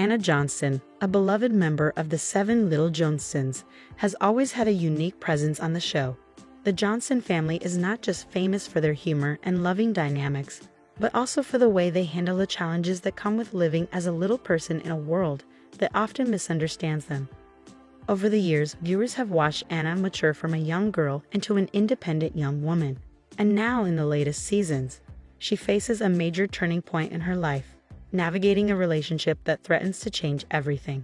Anna Johnston, a beloved member of the Seven Little Johnstons, has always had a unique presence on the show. The Johnston family is not just famous for their humor and loving dynamics, but also for the way they handle the challenges that come with living as a little person in a world that often misunderstands them. Over the years, viewers have watched Anna mature from a young girl into an independent young woman, and now in the latest seasons, she faces a major turning point in her life, navigating a relationship that threatens to change everything.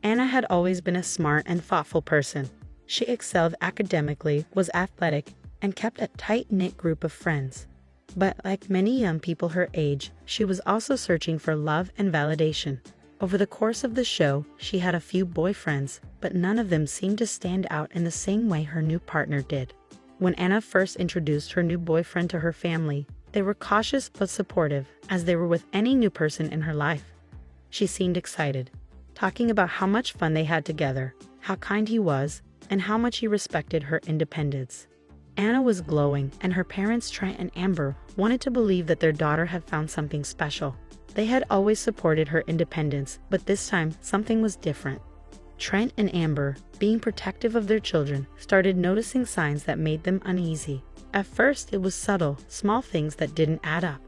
Anna had always been a smart and thoughtful person. She excelled academically, was athletic, and kept a tight-knit group of friends. But like many young people her age, she was also searching for love and validation. Over the course of the show, she had a few boyfriends, but none of them seemed to stand out in the same way her new partner did. When Anna first introduced her new boyfriend to her family, they were cautious but supportive, as they were with any new person in her life. She seemed excited, talking about how much fun they had together, how kind he was, and how much he respected her independence. Anna was glowing, and her parents, Trent and Amber, wanted to believe that their daughter had found something special. They had always supported her independence, but this time, something was different. Trent and Amber, being protective of their children, started noticing signs that made them uneasy. At first, it was subtle, small things that didn't add up.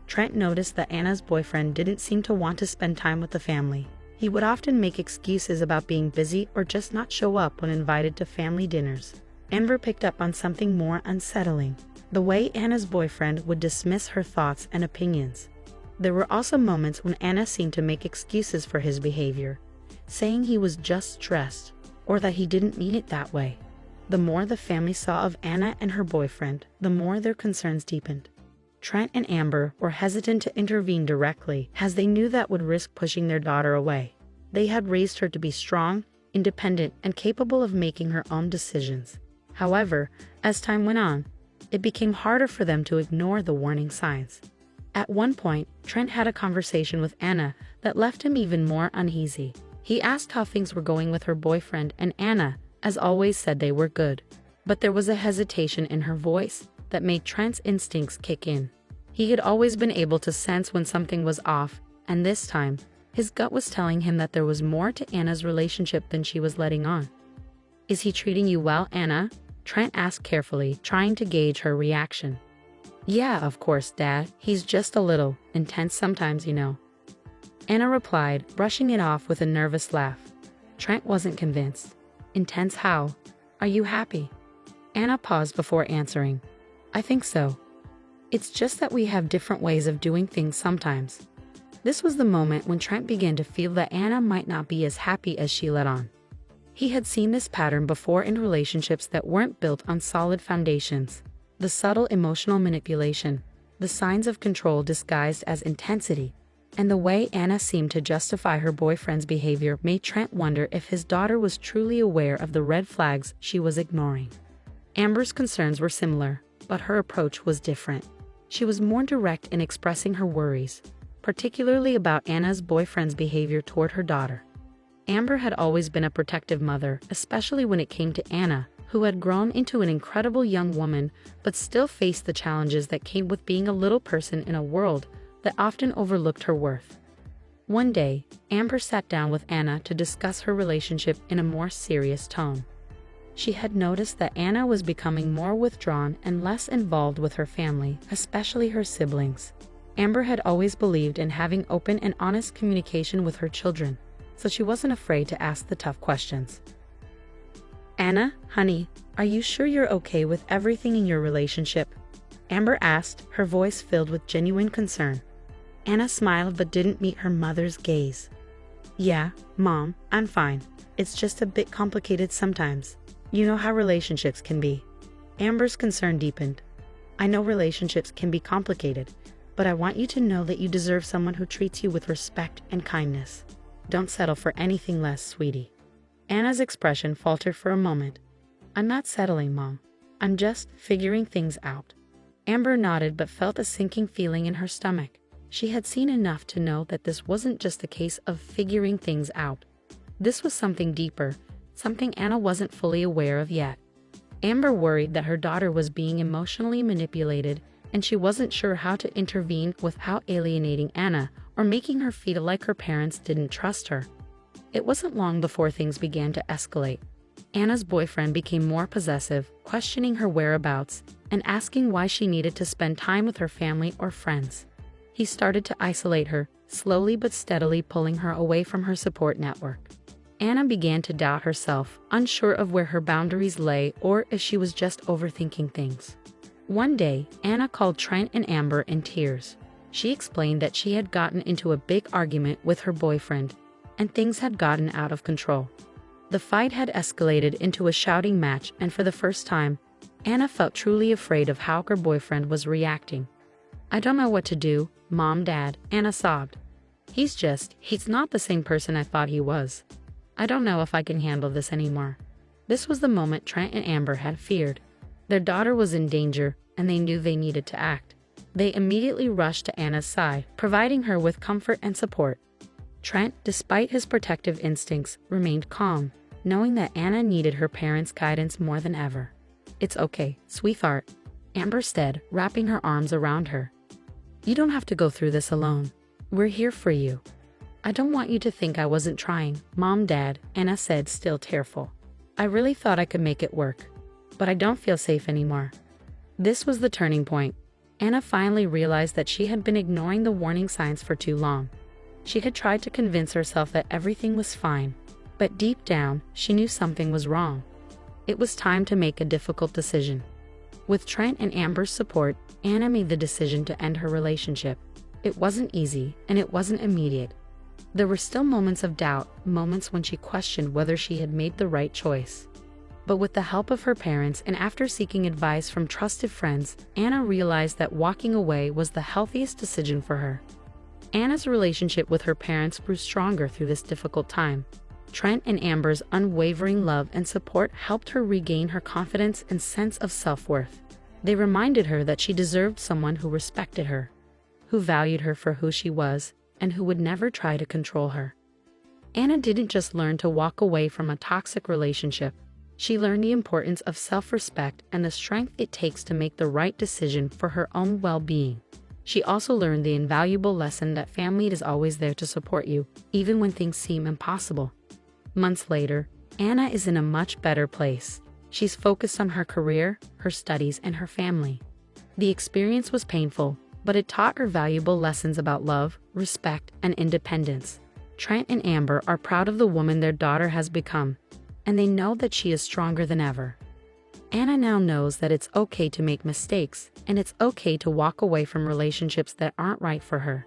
Trent noticed that Anna's boyfriend didn't seem to want to spend time with the family. He would often make excuses about being busy or just not show up when invited to family dinners. Amber picked up on something more unsettling: the way Anna's boyfriend would dismiss her thoughts and opinions. There were also moments when Anna seemed to make excuses for his behavior, saying he was just stressed, or that he didn't mean it that way. The more the family saw of Anna and her boyfriend, the more their concerns deepened. Trent and Amber were hesitant to intervene directly, as they knew that would risk pushing their daughter away. They had raised her to be strong, independent, and capable of making her own decisions. However, as time went on, it became harder for them to ignore the warning signs. At one point, Trent had a conversation with Anna that left him even more uneasy. He asked how things were going with her boyfriend, and Anna, as always, said they were good. But there was a hesitation in her voice that made Trent's instincts kick in. He had always been able to sense when something was off, and this time, his gut was telling him that there was more to Anna's relationship than she was letting on. "Is he treating you well, Anna?" Trent asked carefully, trying to gauge her reaction. "Yeah, of course, Dad. He's just a little intense sometimes, you know." Anna replied, brushing it off with a nervous laugh. Trent wasn't convinced. "Intense how? Are you happy?" Anna paused before answering. "I think so. It's just that we have different ways of doing things sometimes." This was the moment when Trent began to feel that Anna might not be as happy as she let on. He had seen this pattern before in relationships that weren't built on solid foundations. The subtle emotional manipulation, the signs of control disguised as intensity, and the way Anna seemed to justify her boyfriend's behavior made Trent wonder if his daughter was truly aware of the red flags she was ignoring. Amber's concerns were similar, but her approach was different. She was more direct in expressing her worries, particularly about Anna's boyfriend's behavior toward her daughter. Amber had always been a protective mother, especially when it came to Anna, who had grown into an incredible young woman but still faced the challenges that came with being a little person in a world that often overlooked her worth. One day, Amber sat down with Anna to discuss her relationship in a more serious tone. She had noticed that Anna was becoming more withdrawn and less involved with her family, especially her siblings. Amber had always believed in having open and honest communication with her children, so she wasn't afraid to ask the tough questions. "Anna, honey, are you sure you're okay with everything in your relationship?" Amber asked, her voice filled with genuine concern. Anna smiled but didn't meet her mother's gaze. "Yeah, Mom, I'm fine. It's just a bit complicated sometimes. You know how relationships can be." Amber's concern deepened. "I know relationships can be complicated, but I want you to know that you deserve someone who treats you with respect and kindness. Don't settle for anything less, sweetie." Anna's expression faltered for a moment. "I'm not settling, Mom. I'm just figuring things out." Amber nodded but felt a sinking feeling in her stomach. She had seen enough to know that this wasn't just a case of figuring things out. This was something deeper, something Anna wasn't fully aware of yet. Amber worried that her daughter was being emotionally manipulated and she wasn't sure how to intervene without alienating Anna or making her feel like her parents didn't trust her. It wasn't long before things began to escalate. Anna's boyfriend became more possessive, questioning her whereabouts and asking why she needed to spend time with her family or friends. He started to isolate her, slowly but steadily pulling her away from her support network. Anna began to doubt herself, unsure of where her boundaries lay or if she was just overthinking things. One day, Anna called Trent and Amber in tears. She explained that she had gotten into a big argument with her boyfriend, and things had gotten out of control. The fight had escalated into a shouting match, and for the first time, Anna felt truly afraid of how her boyfriend was reacting. "I don't know what to do, Mom, Dad," Anna sobbed. He's not the same person I thought he was. I don't know if I can handle this anymore." This was the moment Trent and Amber had feared. Their daughter was in danger, and they knew they needed to act. They immediately rushed to Anna's side, providing her with comfort and support. Trent, despite his protective instincts, remained calm, knowing that Anna needed her parents' guidance more than ever. "It's okay, sweetheart," Amber said, wrapping her arms around her. "You don't have to go through this alone. We're here for you." "I don't want you to think I wasn't trying, Mom, Dad," Anna said, still tearful. "I really thought I could make it work. But I don't feel safe anymore." This was the turning point. Anna finally realized that she had been ignoring the warning signs for too long. She had tried to convince herself that everything was fine, but deep down, she knew something was wrong. It was time to make a difficult decision. With Trent and Amber's support, Anna made the decision to end her relationship. It wasn't easy, and it wasn't immediate. There were still moments of doubt, moments when she questioned whether she had made the right choice. But with the help of her parents and after seeking advice from trusted friends, Anna realized that walking away was the healthiest decision for her. Anna's relationship with her parents grew stronger through this difficult time. Trent and Amber's unwavering love and support helped her regain her confidence and sense of self-worth. They reminded her that she deserved someone who respected her, who valued her for who she was, and who would never try to control her. Anna didn't just learn to walk away from a toxic relationship. She learned the importance of self-respect and the strength it takes to make the right decision for her own well-being. She also learned the invaluable lesson that family is always there to support you, even when things seem impossible. Months later, Anna is in a much better place. She's focused on her career, her studies, and her family. The experience was painful, but it taught her valuable lessons about love, respect, and independence. Trent and Amber are proud of the woman their daughter has become, and they know that she is stronger than ever. Anna now knows that it's okay to make mistakes, and it's okay to walk away from relationships that aren't right for her.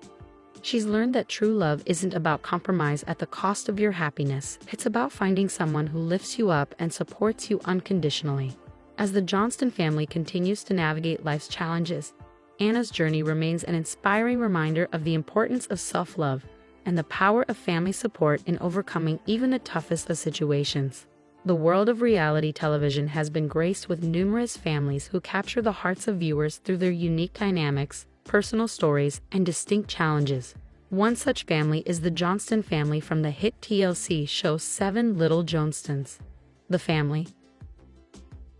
She's learned that true love isn't about compromise at the cost of your happiness. It's about finding someone who lifts you up and supports you unconditionally. As the Johnston family continues to navigate life's challenges, Anna's journey remains an inspiring reminder of the importance of self-love and the power of family support in overcoming even the toughest of situations. The world of reality television has been graced with numerous families who capture the hearts of viewers through their unique dynamics, personal stories, and distinct challenges. One such family is the Johnston family from the hit TLC show 7 Little Johnstons. The family,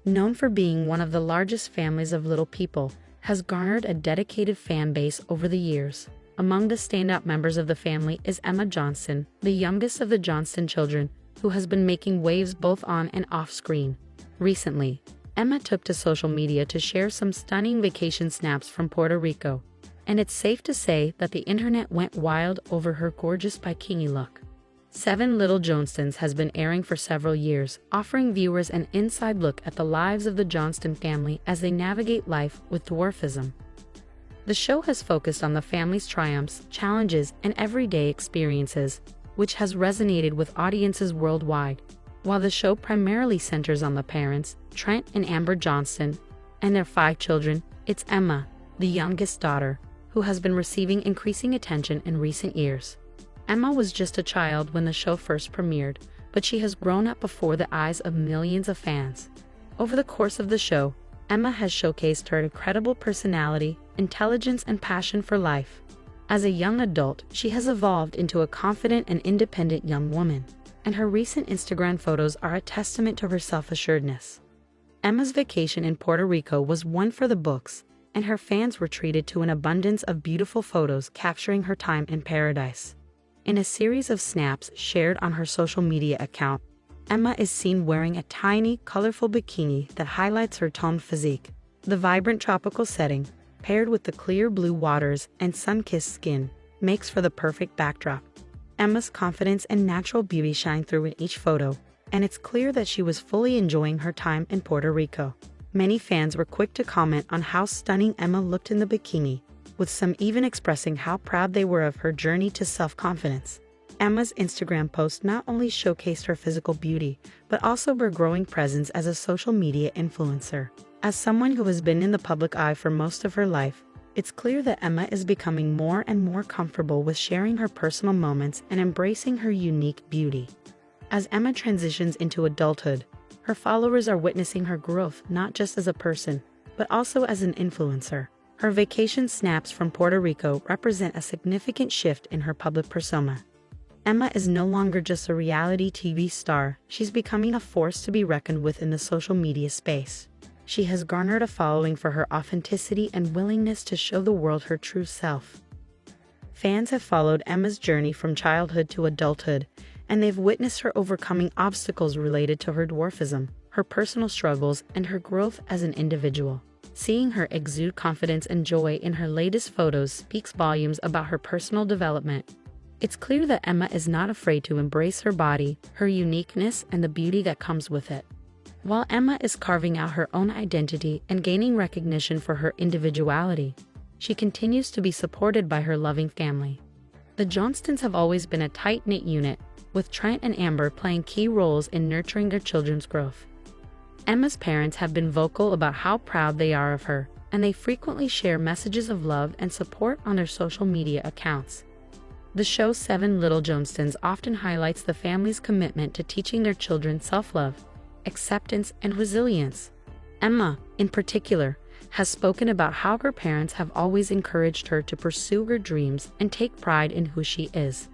known for being one of the largest families of little people, has garnered a dedicated fan base over the years. Among the standout members of the family is Emma Johnston, the youngest of the Johnston children, who has been making waves both on and off screen. Recently, Emma took to social media to share some stunning vacation snaps from Puerto Rico, and it's safe to say that the internet went wild over her gorgeous bikini look. 7 Little Johnstons has been airing for several years, offering viewers an inside look at the lives of the Johnston family as they navigate life with dwarfism. The show has focused on the family's triumphs, challenges, and everyday experiences, which has resonated with audiences worldwide. While the show primarily centers on the parents, Trent and Amber Johnston, and their 5 children, it's Emma, the youngest daughter, who has been receiving increasing attention in recent years. Emma was just a child when the show first premiered, but she has grown up before the eyes of millions of fans. Over the course of the show, Emma has showcased her incredible personality, intelligence, and passion for life. As a young adult, she has evolved into a confident and independent young woman, and her recent Instagram photos are a testament to her self-assuredness. Emma's vacation in Puerto Rico was one for the books, and her fans were treated to an abundance of beautiful photos capturing her time in paradise. In a series of snaps shared on her social media account, Emma is seen wearing a tiny, colorful bikini that highlights her toned physique. The vibrant tropical setting, paired with the clear blue waters and sun-kissed skin, makes for the perfect backdrop. Emma's confidence and natural beauty shine through in each photo, and it's clear that she was fully enjoying her time in Puerto Rico. Many fans were quick to comment on how stunning Emma looked in the bikini, with some even expressing how proud they were of her journey to self-confidence. Emma's Instagram post not only showcased her physical beauty, but also her growing presence as a social media influencer. As someone who has been in the public eye for most of her life, it's clear that Emma is becoming more and more comfortable with sharing her personal moments and embracing her unique beauty. As Emma transitions into adulthood, her followers are witnessing her growth not just as a person, but also as an influencer. Her vacation snaps from Puerto Rico represent a significant shift in her public persona. Emma is no longer just a reality TV star, she's becoming a force to be reckoned with in the social media space. She has garnered a following for her authenticity and willingness to show the world her true self. Fans have followed Emma's journey from childhood to adulthood, and they've witnessed her overcoming obstacles related to her dwarfism, her personal struggles, and her growth as an individual. Seeing her exude confidence and joy in her latest photos speaks volumes about her personal development. It's clear that Emma is not afraid to embrace her body, her uniqueness, and the beauty that comes with it. While Emma is carving out her own identity and gaining recognition for her individuality, she continues to be supported by her loving family. The Johnstons have always been a tight-knit unit, with Trent and Amber playing key roles in nurturing their children's growth. Emma's parents have been vocal about how proud they are of her, and they frequently share messages of love and support on their social media accounts. The show 7 Little Johnstons often highlights the family's commitment to teaching their children self-love, acceptance, and resilience. Emma, in particular, has spoken about how her parents have always encouraged her to pursue her dreams and take pride in who she is.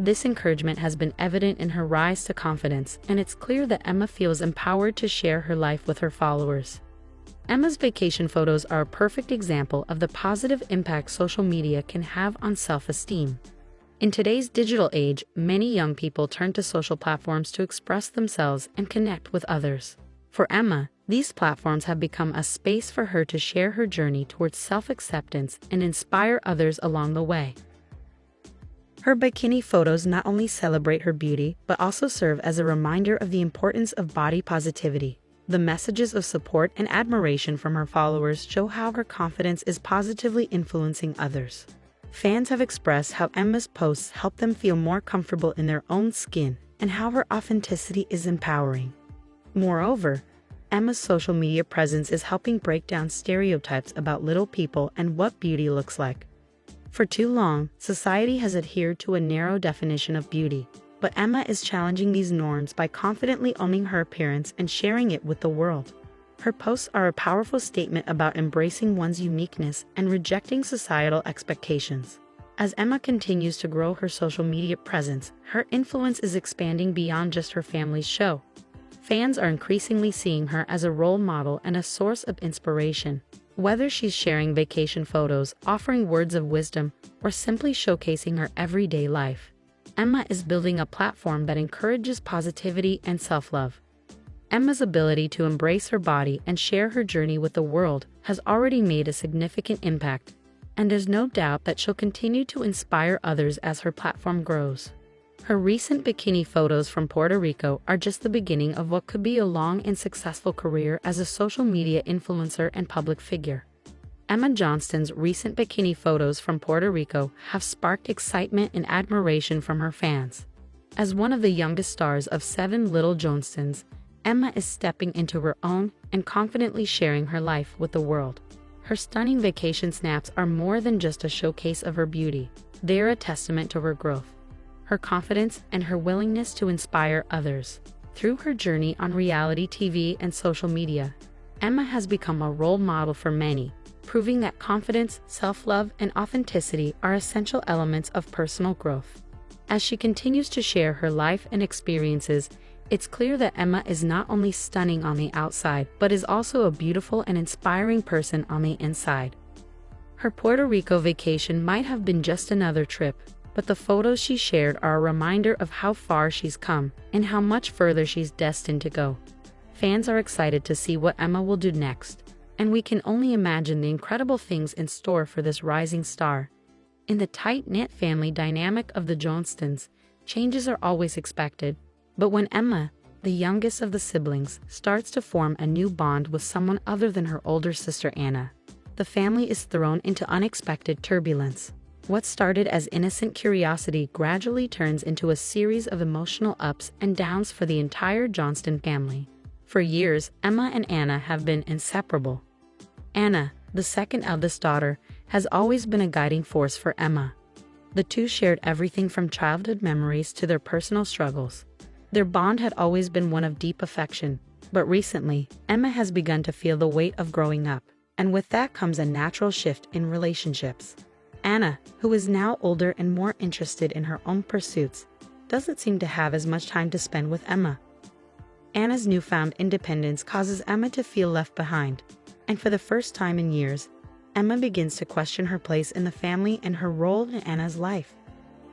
This encouragement has been evident in her rise to confidence, and it's clear that Emma feels empowered to share her life with her followers. Emma's vacation photos are a perfect example of the positive impact social media can have on self-esteem. In today's digital age, many young people turn to social platforms to express themselves and connect with others. For Emma, these platforms have become a space for her to share her journey towards self-acceptance and inspire others along the way. Her bikini photos not only celebrate her beauty, but also serve as a reminder of the importance of body positivity. The messages of support and admiration from her followers show how her confidence is positively influencing others. Fans have expressed how Emma's posts help them feel more comfortable in their own skin and how her authenticity is empowering. Moreover, Emma's social media presence is helping break down stereotypes about little people and what beauty looks like. For too long, society has adhered to a narrow definition of beauty, but Emma is challenging these norms by confidently owning her appearance and sharing it with the world. Her posts are a powerful statement about embracing one's uniqueness and rejecting societal expectations. As Emma continues to grow her social media presence, her influence is expanding beyond just her family's show. Fans are increasingly seeing her as a role model and a source of inspiration. Whether she's sharing vacation photos, offering words of wisdom, or simply showcasing her everyday life, Emma is building a platform that encourages positivity and self-love. Emma's ability to embrace her body and share her journey with the world has already made a significant impact, and there's no doubt that she'll continue to inspire others as her platform grows. Her recent bikini photos from Puerto Rico are just the beginning of what could be a long and successful career as a social media influencer and public figure. Emma Johnston's recent bikini photos from Puerto Rico have sparked excitement and admiration from her fans. As one of the youngest stars of 7 Little Johnstons, Emma is stepping into her own and confidently sharing her life with the world. Her stunning vacation snaps are more than just a showcase of her beauty. They're a testament to her growth, her confidence, and her willingness to inspire others. Through her journey on reality TV and social media, Emma has become a role model for many, proving that confidence, self-love, and authenticity are essential elements of personal growth. As she continues to share her life and experiences, It's clear that Emma is not only stunning on the outside, but is also a beautiful and inspiring person on the inside. Her Puerto Rico vacation might have been just another trip, but the photos she shared are a reminder of how far she's come and how much further she's destined to go. Fans are excited to see what Emma will do next, and we can only imagine the incredible things in store for this rising star. In the tight-knit family dynamic of the Johnstons, changes are always expected, but when Emma, the youngest of the siblings, starts to form a new bond with someone other than her older sister Anna, the family is thrown into unexpected turbulence. What started as innocent curiosity gradually turns into a series of emotional ups and downs for the entire Johnston family. For years, Emma and Anna have been inseparable. Anna, the second eldest daughter, has always been a guiding force for Emma. The two shared everything from childhood memories to their personal struggles. Their bond had always been one of deep affection, but recently, Emma has begun to feel the weight of growing up, and with that comes a natural shift in relationships. Anna, who is now older and more interested in her own pursuits, doesn't seem to have as much time to spend with Emma. Anna's newfound independence causes Emma to feel left behind, and for the first time in years, Emma begins to question her place in the family and her role in Anna's life.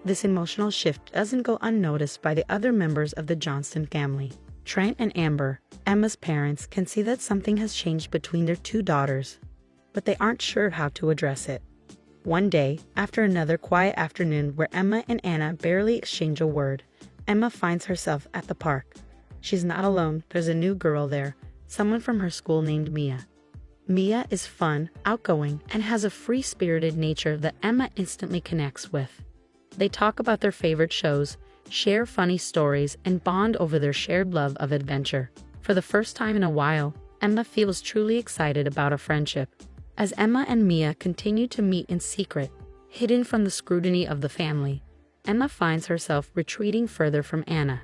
This emotional shift doesn't go unnoticed by the other members of the Johnston family. Trent and Amber, Emma's parents, can see that something has changed between their two daughters, but they aren't sure how to address it. One day, after another quiet afternoon where Emma and Anna barely exchange a word, Emma finds herself at the park. She's not alone, there's a new girl there, someone from her school named Mia. Mia is fun, outgoing, and has a free-spirited nature that Emma instantly connects with. They talk about their favorite shows, share funny stories, and bond over their shared love of adventure. For the first time in a while, Emma feels truly excited about a friendship. As Emma and Mia continue to meet in secret, hidden from the scrutiny of the family, Emma finds herself retreating further from Anna.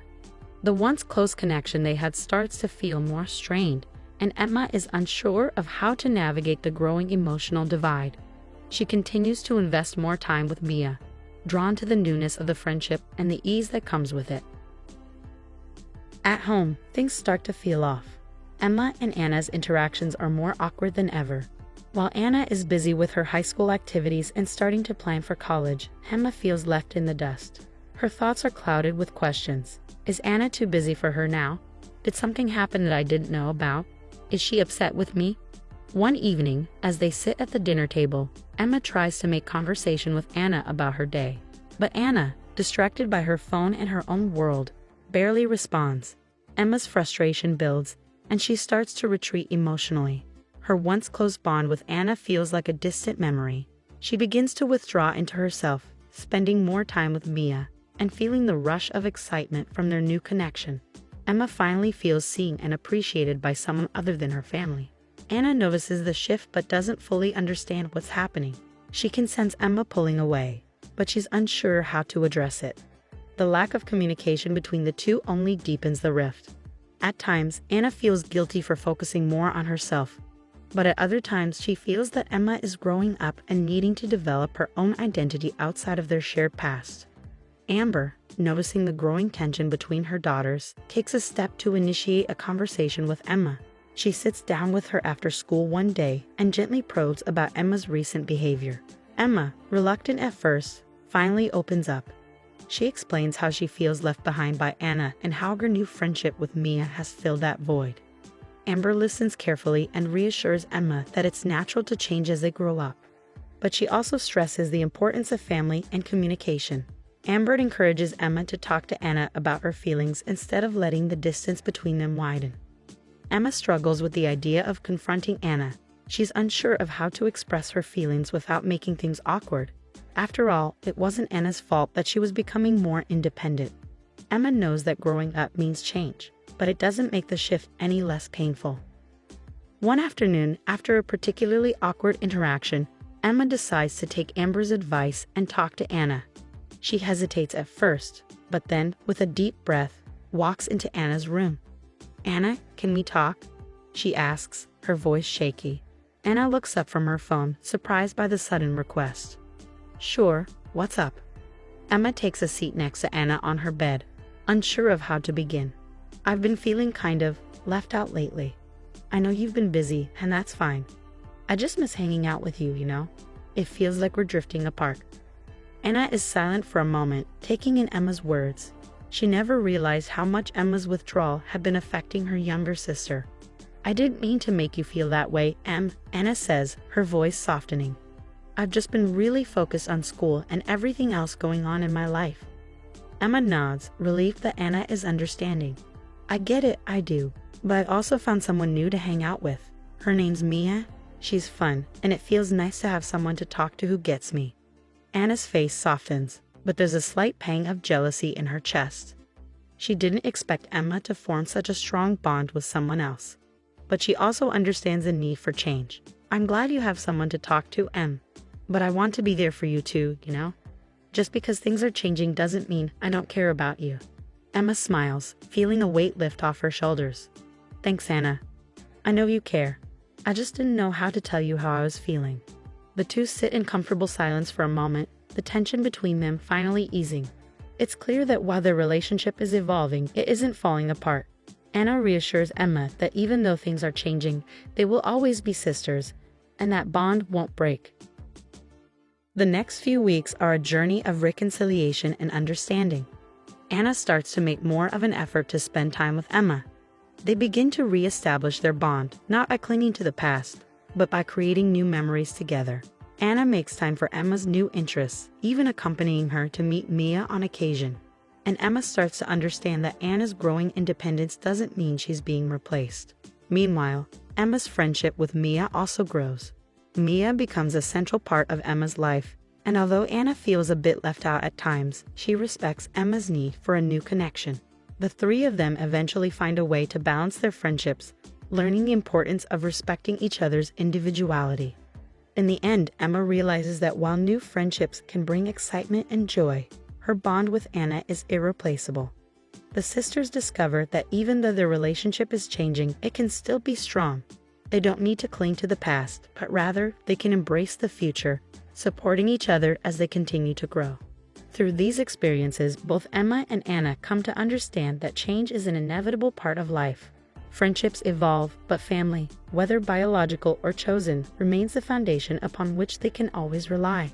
The once close connection they had starts to feel more strained, and Emma is unsure of how to navigate the growing emotional divide. She continues to invest more time with Mia, drawn to the newness of the friendship and the ease that comes with it. At home, things start to feel off. Emma and Anna's interactions are more awkward than ever. While Anna is busy with her high school activities and starting to plan for college, Emma feels left in the dust. Her thoughts are clouded with questions. Is Anna too busy for her now? Did something happen that I didn't know about? Is she upset with me? One evening, as they sit at the dinner table, Emma tries to make conversation with Anna about her day. But Anna, distracted by her phone and her own world, barely responds. Emma's frustration builds, and she starts to retreat emotionally. Her once close bond with Anna feels like a distant memory. She begins to withdraw into herself, spending more time with Mia, and feeling the rush of excitement from their new connection. Emma finally feels seen and appreciated by someone other than her family. Anna notices the shift but doesn't fully understand what's happening. She can sense Emma pulling away, but she's unsure how to address it. The lack of communication between the two only deepens the rift. At times, Anna feels guilty for focusing more on herself, but at other times she feels that Emma is growing up and needing to develop her own identity outside of their shared past. Amber, noticing the growing tension between her daughters, takes a step to initiate a conversation with Emma. She sits down with her after school one day and gently probes about Emma's recent behavior. Emma, reluctant at first, finally opens up. She explains how she feels left behind by Anna and how her new friendship with Mia has filled that void. Amber listens carefully and reassures Emma that it's natural to change as they grow up. But she also stresses the importance of family and communication. Amber encourages Emma to talk to Anna about her feelings instead of letting the distance between them widen. Emma struggles with the idea of confronting Anna. She's unsure of how to express her feelings without making things awkward. After all, it wasn't Anna's fault that she was becoming more independent. Emma knows that growing up means change, but it doesn't make the shift any less painful. One afternoon, after a particularly awkward interaction, Emma decides to take Amber's advice and talk to Anna. She hesitates at first, but then, with a deep breath, walks into Anna's room. "Anna, can we talk?" she asks, her voice shaky. Anna looks up from her phone, surprised by the sudden request. "Sure, what's up?" Emma takes a seat next to Anna on her bed, unsure of how to begin. I've been feeling kind of left out lately. I know you've been busy, and that's fine. I just miss hanging out with you, you know? It feels like we're drifting apart." Anna is silent for a moment, taking in Emma's words. She never realized how much Emma's withdrawal had been affecting her younger sister. "I didn't mean to make you feel that way, Em," Anna says, her voice softening. "I've just been really focused on school and everything else going on in my life." Emma nods, relieved that Anna is understanding. "I get it, I do. But I also found someone new to hang out with. Her name's Mia. She's fun, and it feels nice to have someone to talk to who gets me." Anna's face softens, but there's a slight pang of jealousy in her chest. She didn't expect Emma to form such a strong bond with someone else. But she also understands the need for change. "I'm glad you have someone to talk to, Em. But I want to be there for you too, you know? Just because things are changing doesn't mean I don't care about you." Emma smiles, feeling a weight lift off her shoulders. "Thanks, Anna. I know you care. I just didn't know how to tell you how I was feeling." The two sit in comfortable silence for a moment, the tension between them finally easing. It's clear that while their relationship is evolving, it isn't falling apart. Anna reassures Emma that even though things are changing, they will always be sisters, and that bond won't break. The next few weeks are a journey of reconciliation and understanding. Anna starts to make more of an effort to spend time with Emma. They begin to re-establish their bond, not by clinging to the past, but by creating new memories together. Anna makes time for Emma's new interests, even accompanying her to meet Mia on occasion. And Emma starts to understand that Anna's growing independence doesn't mean she's being replaced. Meanwhile, Emma's friendship with Mia also grows. Mia becomes a central part of Emma's life, and although Anna feels a bit left out at times, she respects Emma's need for a new connection. The three of them eventually find a way to balance their friendships, learning the importance of respecting each other's individuality. In the end, Emma realizes that while new friendships can bring excitement and joy, her bond with Anna is irreplaceable. The sisters discover that even though their relationship is changing, it can still be strong. They don't need to cling to the past, but rather they can embrace the future, supporting each other as they continue to grow. Through these experiences, both Emma and Anna come to understand that change is an inevitable part of life. Friendships evolve, but family, whether biological or chosen, remains the foundation upon which they can always rely.